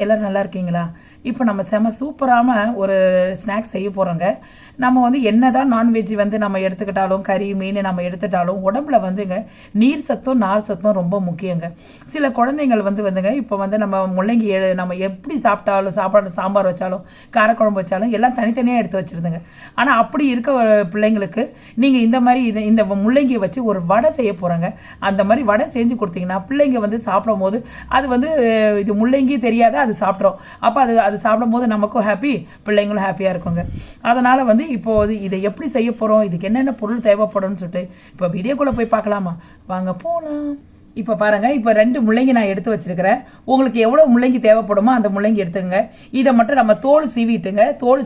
எல்லாரும் நல்லா இருக்கீங்களா? இப்போ நம்ம செம சூப்பரான ஒரு ஸ்நாக்ஸ் செய்ய போகிறோங்க. நம்ம வந்து என்னதான் நான்வெஜ் வந்து நம்ம எடுத்துக்கிட்டாலும் கறி மீன் நம்ம எடுத்துட்டாலும் உடம்புல வந்துங்க நீர் சத்தும் நார் சத்தும் ரொம்ப முக்கியங்க. சில குழந்தைங்கள் வந்துங்க இப்போ வந்து நம்ம முள்ளங்கி நம்ம எப்படி சாப்பிட்டாலும் சாம்பார் வச்சாலும் காரக்குழம்பு வச்சாலும் எல்லாம் தனித்தனியாக எடுத்து வச்சுருதுங்க. ஆனால் அப்படி இருக்க ஒரு பிள்ளைங்களுக்கு நீங்கள் இந்த மாதிரி இந்த முள்ளங்கியை வச்சு ஒரு வடை செய்ய போகிறாங்க. அந்த மாதிரி வடை செஞ்சு கொடுத்தீங்கன்னா பிள்ளைங்க வந்து சாப்பிடும் போது அது வந்து இது முள்ளங்கி தெரியாத அது சாப்பிட்றோம். அப்போ அது சாப்பிடும் போது நமக்கும் ஹாப்பி, பிள்ளைங்களும் ஹாப்பியாக இருக்குங்க. அதனால் வந்து இப்போது இதை எப்படி செய்ய போகிறோம், இதுக்கு என்னென்ன பொருள் தேவைப்படும்னு சொல்லிட்டு இப்போ வீடியோக்குள்ளே போய் பார்க்கலாமா? வாங்க போகலாம். இப்போ பாருங்கள், இப்போ 2 முள்ளங்கி நான் எடுத்து வச்சுருக்கிறேன். உங்களுக்கு எவ்வளோ முள்ளங்கி தேவைப்படுமோ அந்த முள்ளங்கி எடுத்துங்க. இதை மட்டும் நம்ம தோல்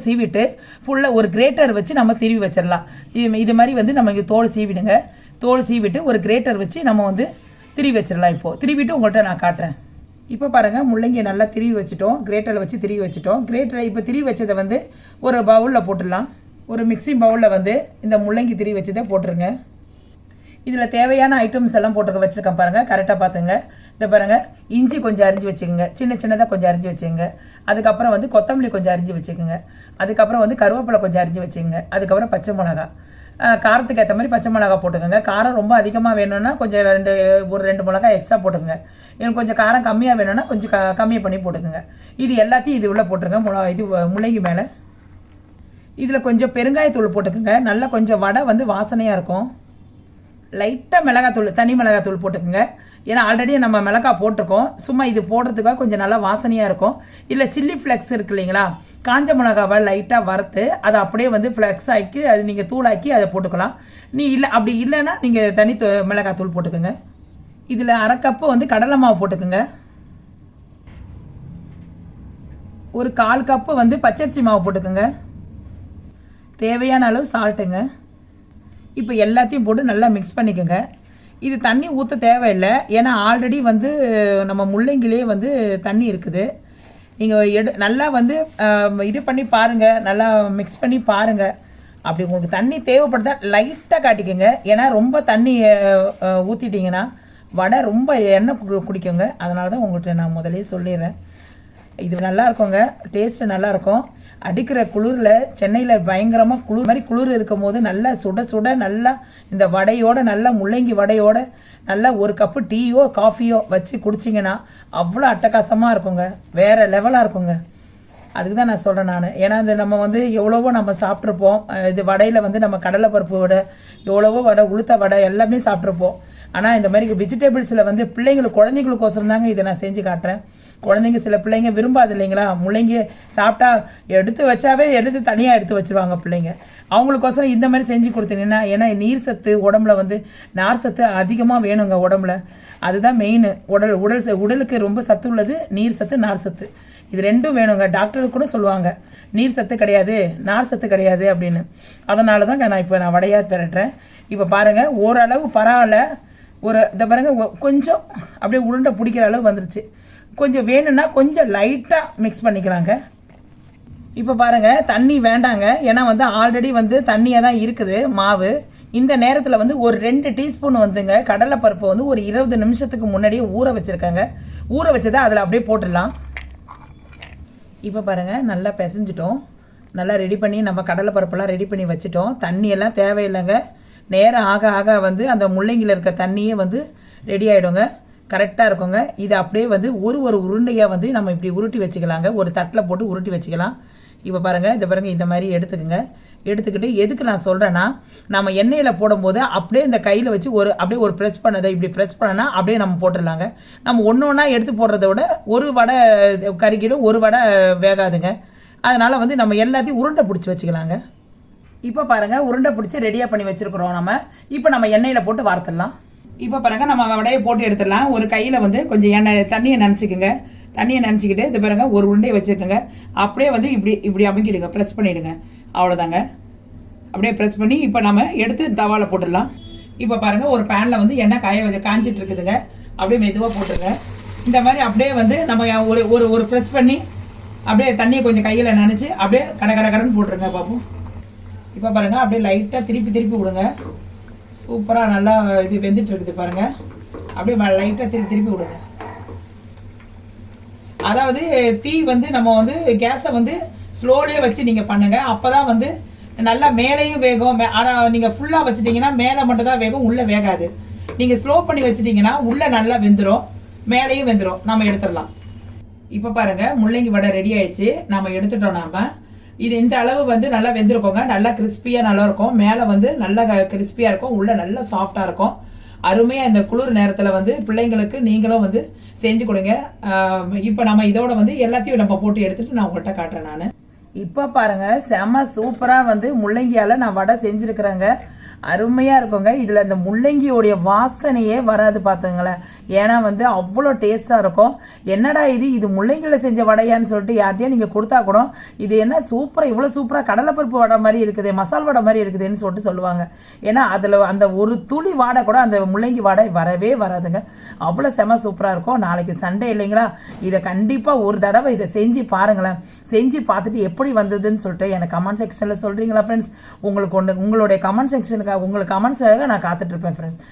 சீவிட்டு ஃபுல்லாக ஒரு கிரேட்டர் வச்சு நம்ம திருவி வச்சிடலாம். இது மாதிரி வந்து நம்ம இங்கே தோல் சீவிட்டு ஒரு கிரேட்டர் வச்சு நம்ம வந்து திருவி வச்சிடலாம். இப்போது திருவிட்டு உங்கள்கிட்ட நான் காட்டுறேன். இப்போ பாருங்கள், முள்ளங்கியை நல்லா திருவி வச்சுட்டோம், கிரேட்டரில் வச்சு திருவி வச்சுட்டோம். கிரேட்டரில் இப்போ திருவி வச்சதை வந்து ஒரு பவுலில் போட்டுடலாம். ஒரு மிக்சிங் பவுலில் வந்து இந்த முள்ளங்கி திருவி வச்சதை போட்டுருங்க. இதில் தேவையான ஐட்டம்ஸ் எல்லாம் வச்சுருக்கேன் பாருங்கள், கரெக்டாக பார்த்துங்க. இதை பாருங்கள், இஞ்சி கொஞ்சம் அரிஞ்சு வச்சுக்கோங்க, சின்னதாக கொஞ்சம் அரிஞ்சு வச்சுக்கோங்க. அதுக்கப்புறம் வந்து கொத்தமல்லி கொஞ்சம் அரிஞ்சு வச்சுக்கோங்க. அதுக்கப்புறம் வந்து கருவேப்பிலை கொஞ்சம் அரிஞ்சு வச்சுக்கோங்க. அதுக்கப்புறம் பச்சை மிளகா, காரத்துக்கு ஏற்ற மாதிரி பச்சை மிளகா போட்டுக்கோங்க. காரம் ரொம்ப அதிகமாக வேணும்னா கொஞ்சம் ஒரு 2 மிளகா எக்ஸ்ட்ரா போட்டுக்கோங்க. எனக்கு கொஞ்சம் காரம் கம்மியாக வேணும்னா கொஞ்சம் கம்மியாக பண்ணி போட்டுக்கோங்க. இது எல்லாத்தையும் இது உள்ளே போட்டுருங்க. இது முள்ளங்கி மேலே இதில் கொஞ்சம் பெருங்காயத்தூள் போட்டுக்கோங்க. நல்லா கொஞ்சம் வடை வந்து வாசனையாக இருக்கும். லைட்டாக மிளகாத்தூள், தனி மிளகாத்தூள் போட்டுக்கோங்க. ஏன்னா ஆல்ரெடி நம்ம மிளகாய் போட்டிருக்கோம். சும்மா இது போடுறதுக்காக கொஞ்சம் நல்லா வாசனையாக இருக்கும். இல்லை சில்லி ஃப்ளெக்ஸ் இருக்கு இல்லைங்களா, காஞ்ச மிளகாவை லைட்டாக வறுத்து அதை அப்படியே வந்து ஃப்ளெக்ஸ் ஆக்கி அது நீங்கள் தூளாக்கி அதை போட்டுக்கலாம். அப்படி இல்லைன்னா நீங்கள் தனி மிளகாத்தூள் போட்டுக்கோங்க. இதில் 1/2 கப்பு வந்து கடலை மாவு போட்டுக்கோங்க. ஒரு 1/4 கப்பு வந்து பச்சரிசி மாவு போட்டுக்கோங்க. தேவையான அளவு சால்ட்டுங்க. இப்போ எல்லாத்தையும் போட்டு நல்லா மிக்ஸ் பண்ணிக்கோங்க. இது தண்ணி ஊற்ற தேவையில்லை, ஏன்னா ஆல்ரெடி வந்து நம்ம முள்ளங்கிலே வந்து தண்ணி இருக்குது. நீங்கள் நல்லா வந்து இது பண்ணி பாருங்கள், நல்லா மிக்ஸ் பண்ணி பாருங்கள். அப்படி உங்களுக்கு தண்ணி தேவைப்படுதா லைட்டாக காட்டிக்கோங்க. ஏன்னா ரொம்ப தண்ணி ஊற்றிட்டிங்கன்னா வடை ரொம்ப எண்ணெய் குடிக்குங்க. அதனால தான் உங்கள்கிட்ட நான் முதலே சொல்லிடுறேன். இது நல்லா இருக்குங்க, டேஸ்ட்டு நல்லாயிருக்கும். அடிக்கிற குளிரில் சென்னையில் பயங்கரமாக குளிர் இருக்கும் போது நல்லா சுட நல்லா இந்த வடையோட, நல்லா முள்ளங்கி வடையோட நல்லா 1 கப்பு டீயோ காஃபியோ வச்சு குடிச்சிங்கன்னா அவ்வளோ அட்டகாசமாக இருக்குங்க, வேறு லெவலாக இருக்குங்க. அதுக்கு தான் நான் சொல்கிறேன் நான். ஏன்னா இந்த நம்ம வந்து எவ்வளவோ நம்ம சாப்பிட்ருப்போம். இது வடையில் வந்து நம்ம கடலை பருப்பு வடை, எவ்வளவோ வடை, உளுத்த வடை எல்லாமே சாப்பிட்ருப்போம். ஆனால் இந்த மாதிரி வெஜிடபிள்ஸில் வந்து குழந்தைங்களுக்கோசரம் தாங்க இதை நான் செஞ்சு காட்டுறேன். குழந்தைங்க சில பிள்ளைங்க விரும்பாது இல்லைங்களா, முள்ளங்கி சாப்பிட்டா எடுத்து தனியாக எடுத்து வச்சுருவாங்க பிள்ளைங்க. அவங்களுக்கோசரம் இந்த மாதிரி செஞ்சு கொடுத்தீங்கன்னா, ஏன்னா நீர் சத்து உடம்புல வந்து நார் சத்து அதிகமாக வேணுங்க உடம்புல. அதுதான் மெயின். உடலுக்கு ரொம்ப சத்து உள்ளது நீர் சத்து, நார் சத்து. இது 2ம் வேணுங்க. டாக்டர் கூட சொல்லுவாங்க நீர் சத்து கிடையாது, நார் சத்து கிடையாது அப்படின்னு. அதனால தான் நான் வடையாக திரட்டுறேன். இப்போ பாருங்கள், ஓரளவு பரவாயில்ல. இதை பாருங்கள், கொஞ்சம் அப்படியே உருண்டை பிடிக்கிற அளவு வந்துருச்சு. கொஞ்சம் வேணும்னா கொஞ்சம் லைட்டாக மிக்ஸ் பண்ணிக்கலாங்க. இப்போ பாருங்கள், தண்ணி வேண்டாங்க, ஏன்னா வந்து ஆல்ரெடி வந்து தண்ணியாக தான் இருக்குது மாவு. இந்த நேரத்தில் வந்து ஒரு 2 டீஸ்பூன் வந்துங்க கடலைப்பருப்பு வந்து ஒரு 20 நிமிஷத்துக்கு முன்னாடியே ஊற வச்சுருக்காங்க. ஊற வச்சதை அதில் அப்படியே போட்டுடலாம். இப்போ பாருங்கள், நல்லா பிசைஞ்சிட்டோம். நல்லா ரெடி பண்ணி நம்ம கடலைப்பருப்பெல்லாம் ரெடி பண்ணி வச்சுட்டோம். தண்ணியெல்லாம் தேவையில்லைங்க. நேரம் ஆக வந்து அந்த முள்ளங்கியில் இருக்க தண்ணியே வந்து ரெடி ஆகிடுங்க, கரெக்டாக இருக்குங்க. இது அப்படியே வந்து ஒரு உருண்டையாக வந்து நம்ம இப்படி உருட்டி வச்சுக்கலாங்க. ஒரு தட்டில் போட்டு உருட்டி வச்சுக்கலாம். இப்போ பாருங்கள், இதை பாருங்கள், இந்த மாதிரி எடுத்துக்கிட்டு எதுக்கு நான் சொல்கிறேன்னா, நம்ம எண்ணெயில் போடும்போது அப்படியே இந்த கையில் வச்சு அப்படியே ஒரு ப்ரெஸ் இப்படி ப்ரெஸ் பண்ணனா அப்படியே நம்ம போட்டுடலாங்க. நம்ம ஒன்றா எடுத்து போடுறத விட ஒரு வடை கறிக்கிடும், ஒரு வடை வேகாதுங்க. அதனால் வந்து நம்ம எல்லாத்தையும் உருண்டை பிடிச்சி வச்சுக்கலாங்க. இப்போ பாருங்கள், உருண்டை பிடிச்சி ரெடியாக பண்ணி வச்சுருக்குறோம் நம்ம. இப்போ நம்ம எண்ணெயில் போட்டு வார்த்துடலாம். இப்போ பாருங்கள், நம்ம வடையை போட்டு எடுத்துடலாம். ஒரு கையில் வந்து கொஞ்சம் தண்ணியை நினச்சிக்கோங்க. தண்ணியை நினச்சிக்கிட்டு இது பாருங்கள், ஒரு உருண்டையை வச்சுருக்கோங்க. அப்படியே வந்து இப்படி அமைக்கிடுங்க, ப்ரெஸ் பண்ணிவிடுங்க. அவ்வளோதாங்க. அப்படியே ப்ரெஸ் பண்ணி இப்போ நம்ம எடுத்து தவாவில் போட்டுடலாம். இப்போ பாருங்கள், ஒரு பேனில் வந்து எண்ணெய் காஞ்சிட்டு இருக்குதுங்க. அப்படியே மெதுவாக போட்டுருங்க. இந்த மாதிரி அப்படியே வந்து நம்ம ஒரு ப்ரெஸ் பண்ணி அப்படியே தண்ணியை கொஞ்சம் கையில் நினச்சி அப்படியே கடன்னு போட்டுருங்க பார்ப்போம். இப்போ பாருங்கள், அப்படியே லைட்டாக திருப்பி விடுங்க. சூப்பராக நல்லா இது வெந்துட்டு இருக்குது பாருங்கள். அப்படியே லைட்டாக திருப்பி விடுங்க. அதாவது தீ வந்து நம்ம வந்து கேஸை வந்து ஸ்லோலியே வச்சு நீங்கள் பண்ணுங்க. அப்போ தான் வந்து நல்லா மேலேயும் வேகும். ஆனால் நீங்கள் ஃபுல்லாக வச்சுட்டிங்கன்னா மேலே மட்டும் தான் வேகும், உள்ளே வேகாது. நீங்கள் ஸ்லோ பண்ணி வச்சுட்டிங்கன்னா உள்ளே நல்லா வெந்துடும், மேலேயும் வெந்துடும். நம்ம எடுத்துடலாம். இப்போ பாருங்கள் முள்ளங்கி வடை ரெடி ஆயிடுச்சு. நம்ம எடுத்துட்டோம். நாம இது இந்த அளவு வந்து நல்லா வெந்திருக்கோங்க. நல்லா கிறிஸ்பியாக நல்லா இருக்கும். மேலே வந்து நல்லா கிறிஸ்பியாக இருக்கும், உள்ளே நல்லா சாஃப்டாக இருக்கும். அருமையாக இந்த குளிர் நேரத்தில் வந்து பிள்ளைங்களுக்கு நீங்களும் வந்து செஞ்சு கொடுங்க. இப்போ நம்ம இதோட வந்து எல்லாத்தையும் நம்ம போட்டு எடுத்துட்டு நான் உங்கள்கிட்ட காட்டுறேன். நான் இப்போ பாருங்க செம சூப்பராக வந்து முள்ளங்கியால் நான் வடை செஞ்சுருக்குறேங்க. அருமையாக இருக்குங்க. இதில் இந்த முள்ளங்கியோடைய வாசனையே வராது பார்த்துங்களேன். ஏன்னா வந்து அவ்வளோ டேஸ்ட்டாக இருக்கும். என்னடா இது முள்ளங்கியில் செஞ்ச வடையான்னு சொல்லிட்டு யார்ட்டையும் நீங்கள் கொடுத்தா கூட இது என்ன சூப்பராக இவ்வளோ சூப்பராக கடலைப்பருப்பு வடை மாதிரி இருக்குது, மசால் வடை மாதிரி இருக்குதுன்னு சொல்லிட்டு சொல்லுவாங்க. ஏன்னா அதில் அந்த ஒரு துளி வாடை கூட அந்த முள்ளங்கி வாடை வரவே வராதுங்க. அவ்வளோ செம சூப்பராக இருக்கும். நாளைக்கு சண்டே இல்லைங்களா, இதை கண்டிப்பாக ஒரு தடவை இதை செஞ்சு பாருங்களேன். செஞ்சு பார்த்துட்டு எப்படி வந்ததுன்னு சொல்லிட்டு எனக்கு கமெண்ட் செக்ஷனில் சொல்கிறீங்களா ஃப்ரெண்ட்ஸ்? உங்களுடைய கமெண்ட் செக்ஷனுக்கு உங்களுக்கு கமெண்ட்ஸாக நான் காத்துட்ருப்பேன் ஃப்ரெண்ட்ஸ்.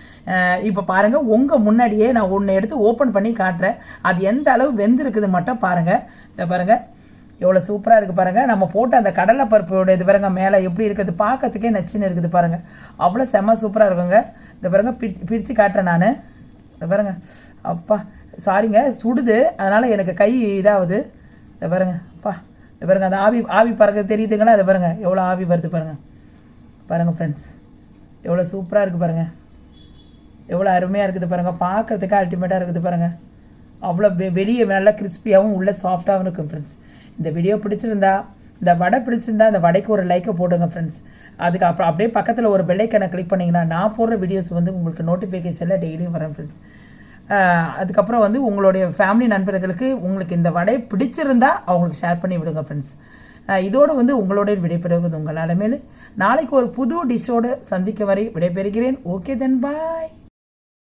இப்போ பாருங்கள், உங்கள் முன்னாடியே நான் ஒன்று எடுத்து ஓப்பன் பண்ணி காட்டுறேன். அது எந்த அளவு வெந்திருக்குது மட்டும் பாருங்கள். இதை பாருங்கள் எவ்வளோ சூப்பராக இருக்குது பாருங்கள். நம்ம போட்ட அந்த கடலை பருப்போட இது பாருங்கள் மேலே எப்படி இருக்குது, பார்க்கறதுக்கே நச்சுன்னு இருக்குது பாருங்கள். அவ்வளோ செம்ம சூப்பராக இருக்குங்க. இந்த பாருங்கள் பிரித்து காட்டுறேன் நான். இதை பாருங்கள், அப்பா சாரிங்க சுடுது, அதனால் எனக்கு கை இதாகுது. இதை பாருங்கள், அப்பா இதை பாருங்கள் அந்த ஆவி பறக்க தெரியுதுங்களா? அதை பாருங்கள் எவ்வளோ ஆவி வருது பாருங்கள். பாருங்கள் ஃப்ரெண்ட்ஸ் எவ்வளோ சூப்பராக இருக்குது பாருங்கள், எவ்வளோ அருமையாக இருக்குது பாருங்கள். பார்க்குறதுக்கு அல்டிமேட்டாக இருக்குது பாருங்கள். அவ்வளோ வெளியே நல்லா கிறிஸ்பியாகவும் உள்ளே சாஃப்டாகவும் இருக்கும் ஃப்ரெண்ட்ஸ். இந்த வீடியோ பிடிச்சிருந்தா, இந்த வடை பிடிச்சிருந்தா இந்த வடைக்கு ஒரு லைக்கை போடுங்க ஃப்ரெண்ட்ஸ். அதுக்கு அப்புறம் அப்படியே பக்கத்தில் ஒரு பெல்லைக்கான கிளிக் பண்ணிங்கன்னா நான் போடுற வீடியோஸ் வந்து உங்களுக்கு நோட்டிஃபிகேஷனில் டெய்லியும் வரேன் ஃப்ரெண்ட்ஸ். அதுக்கப்புறம் வந்து உங்களுடைய ஃபேமிலி நண்பர்களுக்கு உங்களுக்கு இந்த வடை பிடிச்சிருந்தா அவங்களுக்கு ஷேர் பண்ணி விடுங்க ஃப்ரெண்ட்ஸ். இதோடு வந்து உங்களோட விடைபெறுவது உங்கள் அலமேலு. நாளைக்கு ஒரு புது டிஷ்ஷோடு சந்திக்க வரை விடைபெறுகிறேன். ஓகே தென் பாய்.